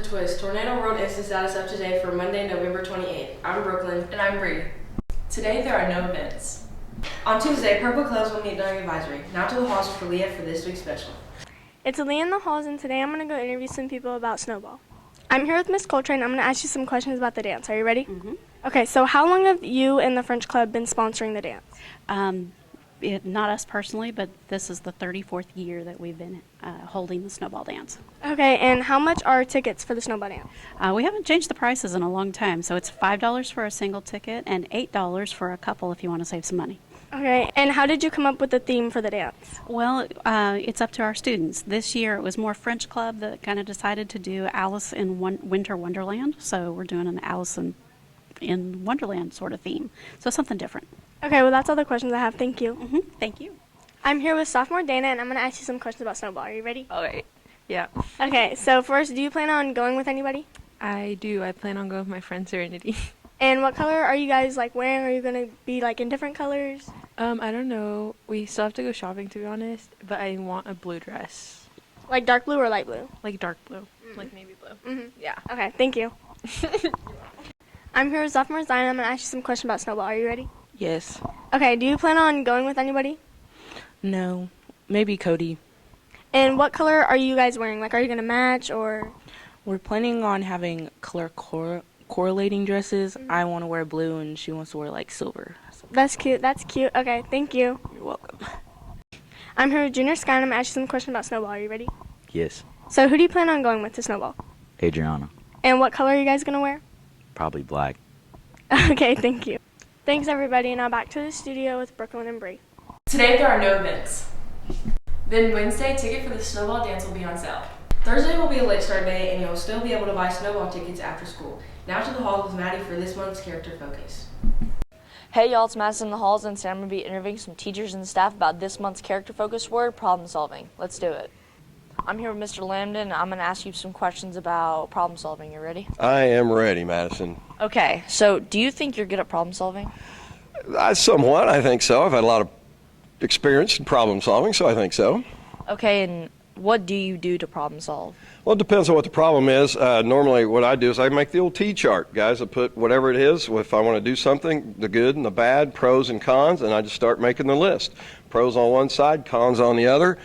Twist, Tornado World Instant Status up to date for Monday, November 28th. I'm Brooklyn. And I'm Bree. Today there are no events. On Tuesday, Purple Clubs will meet during advisory. Now to the halls for Leah for this week's special. It's Leah in the halls, and today I'm going to go interview some people about Snowball. I'm here with Miss Coltrane. I'm going to ask you some questions about the dance. Are you ready? Mm-hmm. Okay, so how long have you and the French Club been sponsoring the dance? Not us personally, but this is the 34th year that we've been holding the Snowball dance. Okay, and how much are tickets for the Snowball dance? We haven't changed the prices in a long time, so it's $5 for a single ticket and $8 for a couple if you want to save some money. Okay, and how did you come up with the theme for the dance? Well, it's up to our students. This year it was more French Club that kind of decided to do Alice in Winter Wonderland, so we're doing an Alice in Wonderland sort of theme, so something different. Okay, well that's all the questions I have. Thank you. Mm-hmm. Thank you. I'm here with sophomore Dana, and I'm going to ask you some questions about Snowball. Are you ready? All right. Yeah. Okay, so first, do you plan on going with anybody? I do. I plan on going with my friend Serenity. And what color are you guys wearing? Are you going to be in different colors? I don't know. We still have to go shopping, to be honest, but I want a blue dress. Like dark blue or light blue? Like dark blue. Like navy blue. Mm-hmm. Yeah. Okay, thank you. I'm here with sophomore Zion. I'm going to ask you some questions about Snowball. Are you ready? Yes. Okay, do you plan on going with anybody? No. Maybe Cody. And what color are you guys wearing? Are you going to match or? We're planning on having color correlating dresses. Mm-hmm. I want to wear blue and she wants to wear silver. That's cute. That's cute. Okay, thank you. You're welcome. I'm here with Junior Sky, and I'm going to ask you some questions about Snowball. Are you ready? Yes. So who do you plan on going with to Snowball? Adriana. And what color are you guys going to wear? Probably black. Okay, thank you. Thanks, everybody. Now back to the studio with Brooklyn and Bree. Today there are no events. Then Wednesday, ticket for the Snowball dance will be on sale. Thursday will be a late start day, and you'll still be able to buy Snowball tickets after school. Now to the halls with Maddie for this month's character focus. Hey y'all, it's Madison in the halls, and today I'm going to be interviewing some teachers and staff about this month's character focus word, problem solving. Let's do it. I'm here with Mr. Lambden. I'm going to ask you some questions about problem solving. You ready? I am ready, Madison. Okay, so do you think you're good at problem solving? Somewhat, I think so. I've had a lot of experience in problem solving, so I think so. Okay, and what do you do to problem solve? Well, it depends on what the problem is. Normally what I do is I make the old T-chart. Guys, I put whatever it is, if I want to do something, the good and the bad, pros and cons, and I just start making the list. Pros on one side, cons on the other.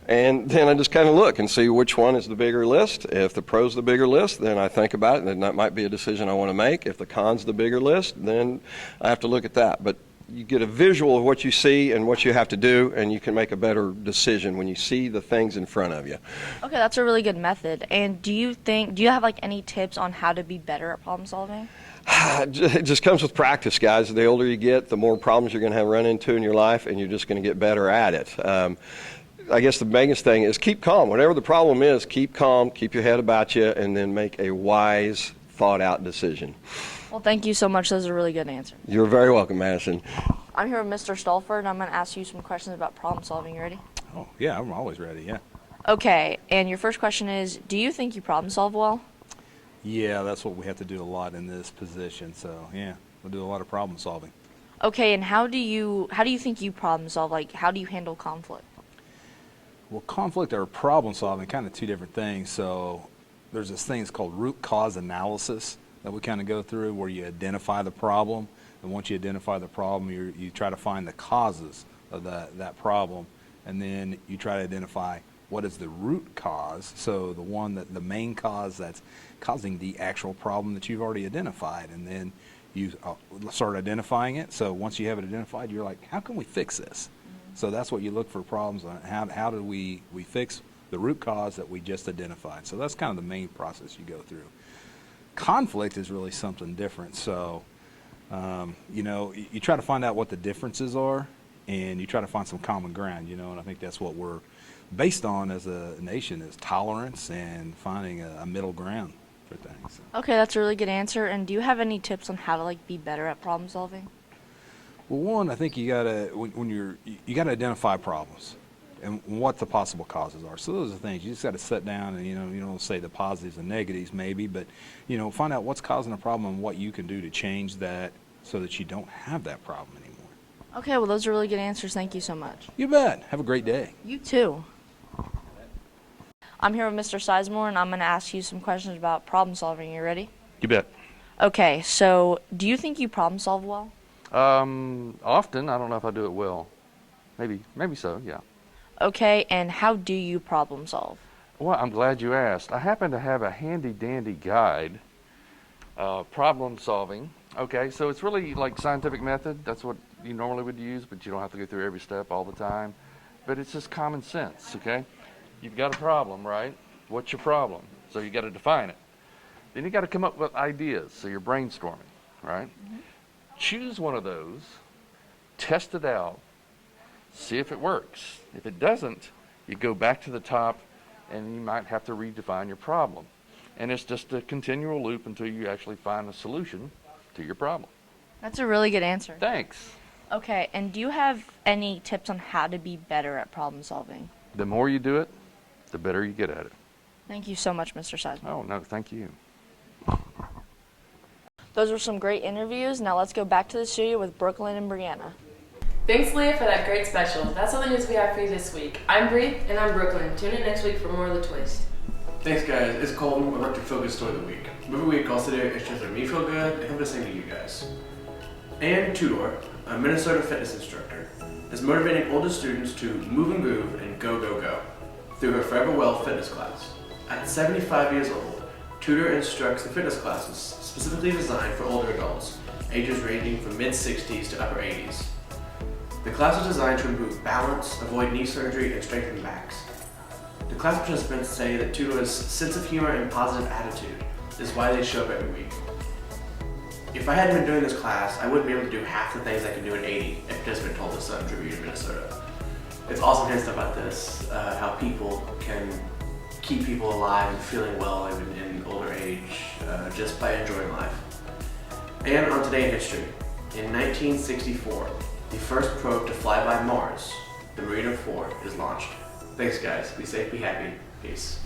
And then I just kind of look and see which one is the bigger list. If the pro's the bigger list, then I think about it, and then that might be a decision I want to make. If the con's the bigger list, then I have to look at that. But you get a visual of what you see and what you have to do, and you can make a better decision when you see the things in front of you. Okay, that's a really good method. And do you have any tips on how to be better at problem solving? It just comes with practice, guys. The older you get, the more problems you're going to run into in your life, and you're just going to get better at it. I guess the biggest thing is keep calm. Whatever the problem is, keep calm, keep your head about you, and then make a wise, thought-out decision. Well, thank you so much. That was a really good answer. You're very welcome, Madison. I'm here with Mr. Stolford, and I'm going to ask you some questions about problem solving. You ready? Oh, yeah, I'm always ready, yeah. Okay, and your first question is, do you think you problem solve well? Yeah, that's what we have to do a lot in this position, so yeah, we'll do a lot of problem solving. Okay, and how do you think you problem solve? How do you handle conflict? Well, conflict or problem solving, kind of two different things. So there's this thing that's called root cause analysis that we kind of go through, where you identify the problem, and once you identify the problem, you try to find the causes of that problem, and then you try to identify what is the root cause, so the main cause that's causing the actual problem that you've already identified, and then you start identifying it. So once you have it identified, you're like, how can we fix this? So that's what you look for problems on. How do we fix the root cause that we just identified? So that's kind of the main process you go through. Conflict is really something different. So, you try to find out what the differences are, and you try to find some common ground, and I think that's what we're based on as a nation, is tolerance and finding a middle ground for things. Okay, that's a really good answer. And do you have any tips on how to be better at problem solving? Well, one, I think you gotta you gotta identify problems and what the possible causes are. So those are things you just got to sit down and you don't say the positives and negatives maybe, but find out what's causing the problem and what you can do to change that so that you don't have that problem anymore. Okay, well those are really good answers. Thank you so much. You bet. Have a great day. You too. I'm here with Mr. Sizemore, and I'm going to ask you some questions about problem solving. You ready? You bet. Okay, so do you think you problem solve well? Often, I don't know if I do it well. Maybe so, yeah. Okay, and how do you problem solve? Well, I'm glad you asked. I happen to have a handy-dandy guide, problem solving. Okay, so it's really like scientific method. That's what you normally would use, but you don't have to go through every step all the time. But it's just common sense, okay? You've got a problem, right? What's your problem? So you got to define it. Then you got to come up with ideas, so you're brainstorming, right? Choose one of those, test it out, see if it works. If it doesn't, you go back to the top and you might have to redefine your problem. And it's just a continual loop until you actually find a solution to your problem. That's a really good answer. Thanks. Okay, and do you have any tips on how to be better at problem solving? The more you do it, the better you get at it. Thank you so much, Mr. Sizemore. Oh, no, thank you. Those were some great interviews. Now let's go back to the studio with Brooklyn and Brianna. Thanks, Leah, for that great special. That's all the news we have for you this week. I'm Bree. And I'm Brooklyn. Tune in next week for more of The Twist. Thanks, guys. It's Colton. We're to Focus Story of the Week. Every week, I'll sit here and just make me feel good and help us sing to you guys. Ann Tudor, a Minnesota fitness instructor, is motivating older students to move and groove and go, go, go through her Forever Well fitness class. At 75 years old, Tudor instructs the fitness classes specifically designed for older adults, ages ranging from mid-60s to upper 80s. The class is designed to improve balance, avoid knee surgery, and strengthen backs. The class participants say that Tudor's sense of humor and positive attitude is why they show up every week. If I hadn't been doing this class, I wouldn't be able to do half the things I can do in 80 if participant told the Sun Tribune in Minnesota. It's awesome hearing stuff about this, how people can keep people alive and feeling well even in older age just by enjoying life. And on Today in History, in 1964, the first probe to fly by Mars, the Mariner 4, is launched. Thanks guys, be safe, be happy, peace.